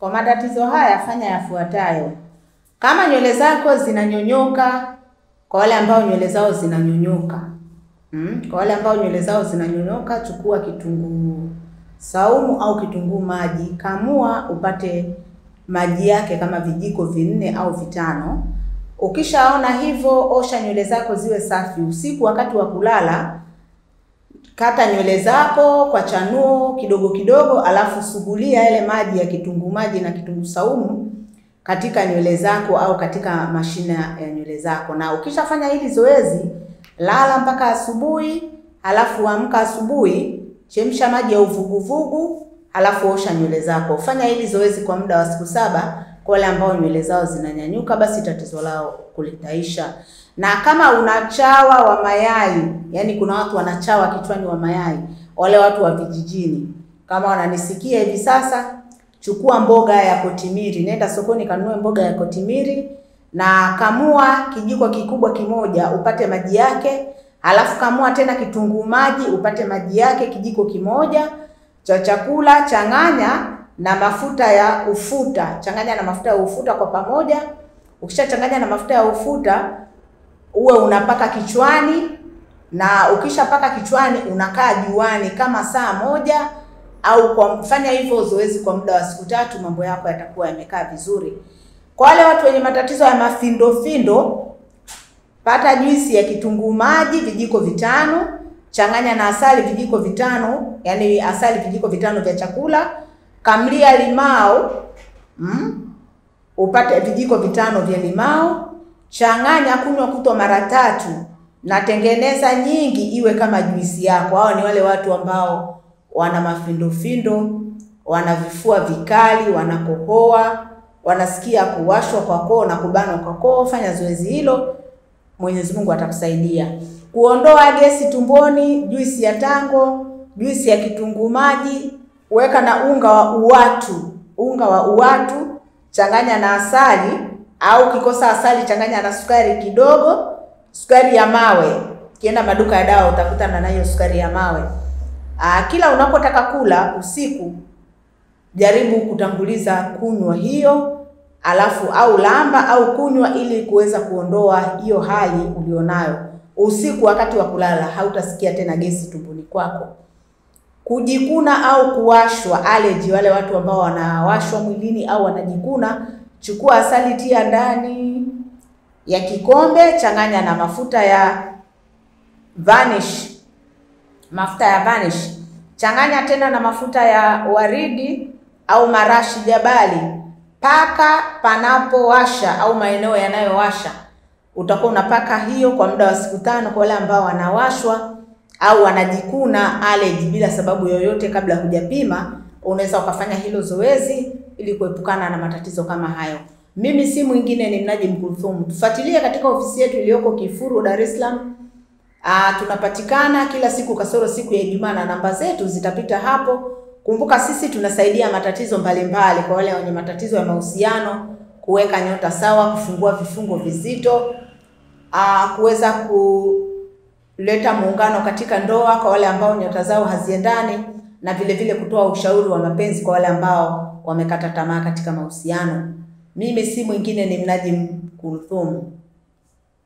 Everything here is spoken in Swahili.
Kwa matatizo haya fanya yafuatayo. Kama nywele zako zinanyonyoka, kwa wale ambao nywele zao zinanyonyoka. Kwa wale ambao nywele zao zinanyonyoka, chukua kitunguu saumu au kitunguu maji, kamua upate maji yake kama vijiko 4 au 5. Ukishaona hivyo, osha nywele zako ziwe safi. Usiku wakati wa kulala, kata nywele zako kwa chanuo kidogo kidogo, alafu sugulia yale maji ya kitunguu maji na kitunguu saumu katika nywele zako au katika mashina ya nywele zako. Na ukishafanya hili zoezi, lala mpaka asubuhi, alafu amka asubuhi, chemsha maji ya uvuguvugu, alafu osha nywele zako. Fanya hili zoezi kwa muda wa siku 7. Kwa wale ambao nywele zao zinanyanyuka, basi tatizo lao kulitaisha. Na kama unachawa wa mayai, yani kuna watu wanachawa kichwani wa mayai, wale watu wa vijijini, kama wananisikia hivi sasa, chukua mboga ya kotimiri, nenda sokoni kanunue mboga ya kotimiri na kamua kijiko kikubwa kimoja upate maji yake, alafu kamua tena kitunguu maji upate maji yake kijiko kimoja cha chakula, changanya na mafuta ya ufuta. Changanya na mafuta ya ufuta kwa pamoja. Ukishachanganya na mafuta ya ufuta, uwe unapaka kichwani, na ukishapaka kichwani unakaa juani kama saa 1 au kwa fanya hivyo zoezi kwa muda wa siku 3, mambo yako yatakuwa yamekaa vizuri. Kwa wale watu wenye matatizo ya mafindo, pata juisi ya kitunguu maji vijiko 5, changanya na asali vijiko 5, yani asali vijiko 5 vya chakula, kamlia limao, upate vijiko 5 vya limao, changanya, kunywa kutwa mara 3, na tengeneza nyingi iwe kama juisi yako. Hao ni wale watu ambao wana mafindo, wana vifua vikali, wanakohoa, wanasikia kuwashwa kwa koo na kubanwa kwa koo. Fanya zoezi hilo, Mwenyezi Mungu atakusaidia. Kuondoa gesi tumboni, juisi ya tango, juisi ya kitunguu maji, weka na unga wa uwatu, changanya na asali, au kikosa asali changanya na sukari kidogo, sukari ya mawe. Kienda maduka ya dawa utakutana na hiyo sukari ya mawe. Kila unapotaka kula usiku, jaribu kutanguliza kunywa hiyo, alafu au lamba au kunywa, ili kuweza kuondoa hiyo hali ulionayo. Usiku wakati wa kulala hautasikia tena gesi tumboni kwako. Kujikuna au kuwashwa, allergy, wale watu ambao wanawashwa mwilini au wanajikuna, chukua asali, tia ndani ya kikombe, changanya na mafuta ya vanish, changanya tena na mafuta ya waridi au marashi jabali, paka panapowasha au maeneo yanayowasha. Utakuwa unapaka hiyo kwa muda wa siku 5 kwa wale ambao wanawashwa au wanajikuna allergy bila sababu yoyote. Kabla hujapima, unaweza ukafanya hilo zoezi ili kuepukana na matatizo kama hayo. Mimi si mwingine, ni Mnajim Kulthum. Tufuatilie katika ofisi yetu iliyoko Kifuru, Dar es Salaam. Tunapatikana kila siku kasoro siku ya Ijumaa, na namba zetu zitapita hapo. Kumbuka sisi tunasaidia matatizo mbalimbali kwa wale wenye matatizo ya mahusiano, kuweka nyota sawa, kufungua vifungo vizito, kuweza kuleta muungano katika ndoa kwa wale ambao nyota zao haziendani, na vile vile kutoa ushauri wa mapenzi kwa wale ambao wamekata tamaa katika mahusiano. Mimi si mwingine, ni Mnajim Kulthum.